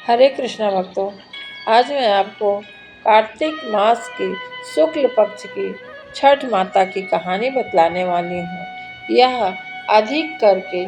हरे कृष्णा भक्तों, आज मैं आपको कार्तिक मास की शुक्ल पक्ष की छठ माता की कहानी बतलाने वाली हूँ। यह अधिक करके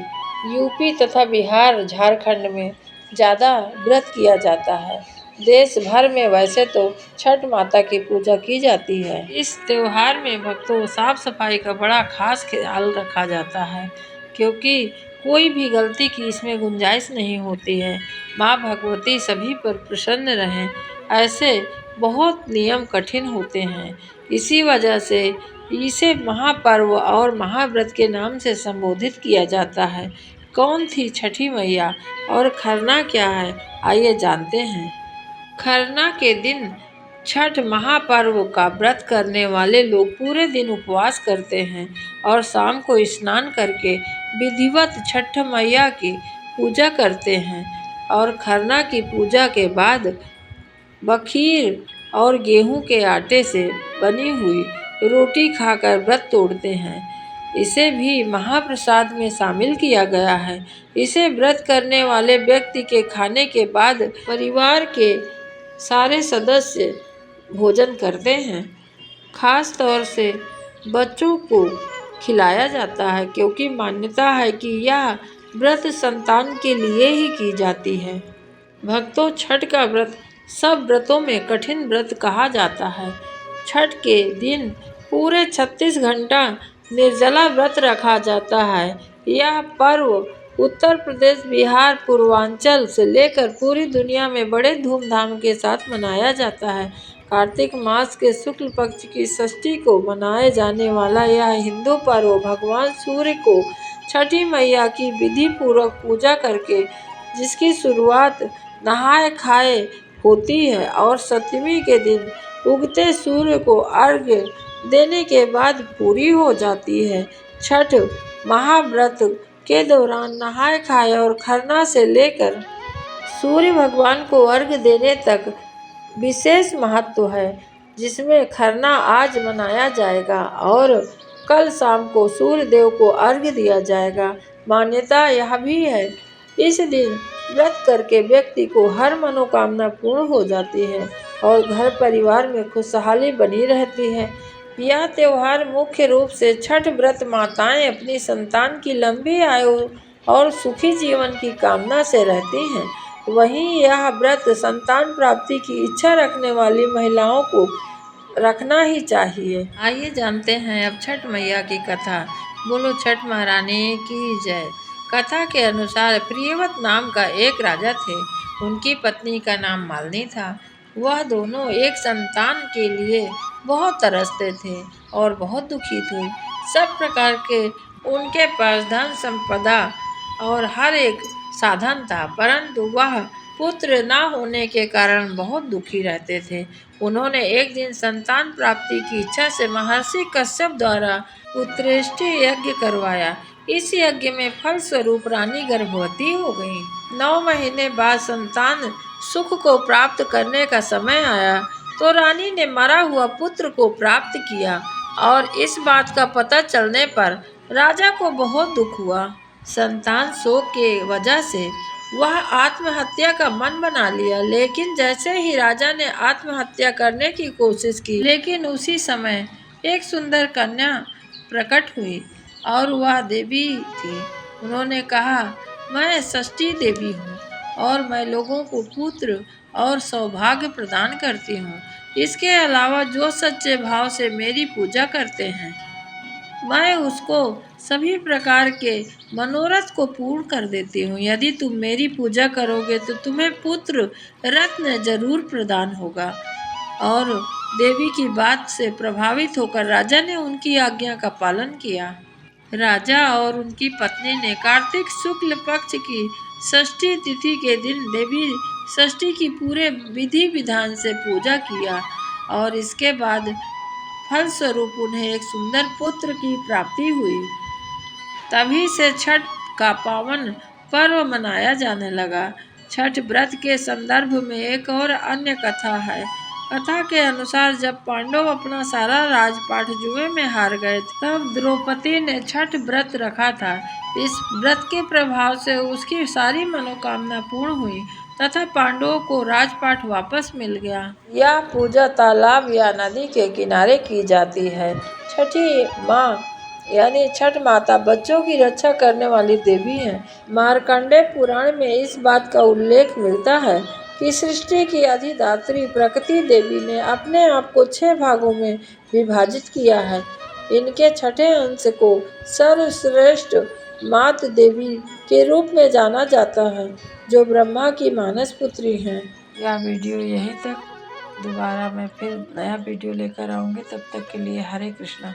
यूपी तथा बिहार झारखंड में ज़्यादा व्रत किया जाता है। देश भर में वैसे तो छठ माता की पूजा की जाती है। इस त्योहार में भक्तों साफ सफाई का बड़ा खास ख्याल रखा जाता है, क्योंकि कोई भी गलती की इसमें गुंजाइश नहीं होती है। माँ भगवती सभी पर प्रसन्न रहें, ऐसे बहुत नियम कठिन होते हैं। इसी वजह से इसे महापर्व और महाव्रत के नाम से संबोधित किया जाता है। कौन थी छठी मैया और खरना क्या है, आइए जानते हैं। खरना के दिन छठ महापर्व का व्रत करने वाले लोग पूरे दिन उपवास करते हैं और शाम को स्नान करके विधिवत छठ मैया की पूजा करते हैं और खरना की पूजा के बाद बखीर और गेहूं के आटे से बनी हुई रोटी खाकर व्रत तोड़ते हैं। इसे भी महाप्रसाद में शामिल किया गया है। इसे व्रत करने वाले व्यक्ति के खाने के बाद परिवार के सारे सदस्य भोजन करते हैं। खास तौर से बच्चों को खिलाया जाता है, क्योंकि मान्यता है कि यह व्रत संतान के लिए ही की जाती है। भक्तों, छठ का व्रत सब व्रतों में कठिन व्रत कहा जाता है। छठ के दिन पूरे 36 घंटा निर्जला व्रत रखा जाता है। यह पर्व उत्तर प्रदेश, बिहार, पूर्वांचल से लेकर पूरी दुनिया में बड़े धूमधाम के साथ मनाया जाता है। कार्तिक मास के शुक्ल पक्ष की षष्ठी को मनाए जाने वाला यह हिंदू पर्व भगवान सूर्य को छठी मैया की विधि पूर्वक पूजा करके, जिसकी शुरुआत नहाए खाए होती है और सप्तमी के दिन उगते सूर्य को अर्घ्य देने के बाद पूरी हो जाती है। छठ महाव्रत के दौरान नहाए खाए और खरना से लेकर सूर्य भगवान को अर्घ्य देने तक विशेष महत्व है, जिसमें खरना आज मनाया जाएगा और कल शाम को सूर्य देव को अर्घ्य दिया जाएगा। मान्यता यह भी है, इस दिन व्रत करके व्यक्ति को हर मनोकामना पूर्ण हो जाती है और घर परिवार में खुशहाली बनी रहती है। यह त्योहार मुख्य रूप से छठ व्रत माताएं अपनी संतान की लंबी आयु और सुखी जीवन की कामना से रहती हैं। वहीं यह व्रत संतान प्राप्ति की इच्छा रखने वाली महिलाओं को रखना ही चाहिए। आइए जानते हैं अब छठ मैया की कथा। बोलो छठ महारानी की जय। कथा के अनुसार प्रियव्रत नाम का एक राजा थे। उनकी पत्नी का नाम मालिनी था। वह दोनों एक संतान के लिए बहुत तरसते थे और बहुत दुखी थे। सब प्रकार के उनके पास धन संपदा और हर एक साधन था, परंतु वह पुत्र न होने के कारण बहुत दुखी रहते थे। उन्होंने एक दिन संतान प्राप्ति की इच्छा से महर्षि कश्यप द्वारा पुत्रेष्टि यज्ञ करवाया। इस यज्ञ में फल स्वरूप रानी गर्भवती हो गई। 9 महीने बाद संतान सुख को प्राप्त करने का समय आया तो रानी ने मरा हुआ पुत्र को प्राप्त किया और इस बात का पता चलने पर राजा को बहुत दुख हुआ। संतान शोक के वजह से वह आत्महत्या का मन बना लिया, लेकिन जैसे ही राजा ने आत्महत्या करने की कोशिश की, लेकिन उसी समय एक सुंदर कन्या प्रकट हुई और वह देवी थी। उन्होंने कहा, मैं षष्ठी देवी हूँ और मैं लोगों को पुत्र और सौभाग्य प्रदान करती हूँ। इसके अलावा जो सच्चे भाव से मेरी पूजा करते हैं, मैं उसको सभी प्रकार के मनोरथ को पूर्ण कर देती हूँ। यदि तुम मेरी पूजा करोगे तो तुम्हें पुत्र रत्न जरूर प्रदान होगा। और देवी की बात से प्रभावित होकर राजा ने उनकी आज्ञा का पालन किया। राजा और उनकी पत्नी ने कार्तिक शुक्ल पक्ष की षष्ठी तिथि के दिन देवी षष्ठी की पूरे विधि विधान से पूजा किया और इसके बाद फलस्वरूप उन्हें एक सुंदर पुत्र की प्राप्ति हुई। तभी से छठ का पावन पर्व मनाया जाने लगा। छठ व्रत के संदर्भ में एक और अन्य कथा है। कथा के अनुसार जब पांडव अपना सारा राजपाट जुए में हार गए तब द्रौपदी ने छठ व्रत रखा था। इस व्रत के प्रभाव से उसकी सारी मनोकामना पूर्ण हुई। तथा पांडवों को राजपाट वापस मिल गया। यह पूजा तालाब या नदी के किनारे की जाती है। छठी माँ यानी छठ माता बच्चों की रक्षा करने वाली देवी है। मार्कंडेय पुराण में इस बात का उल्लेख मिलता है कि सृष्टि की अधिदात्री प्रकृति देवी ने अपने आप को 6 भागों में विभाजित किया है। इनके छठे अंश को सर्वश्रेष्ठ मात देवी के रूप में जाना जाता है, जो ब्रह्मा की मानस पुत्री हैं। यह वीडियो यहीं तक। दोबारा मैं फिर नया वीडियो लेकर आऊँगी। तब तक के लिए हरे कृष्णा।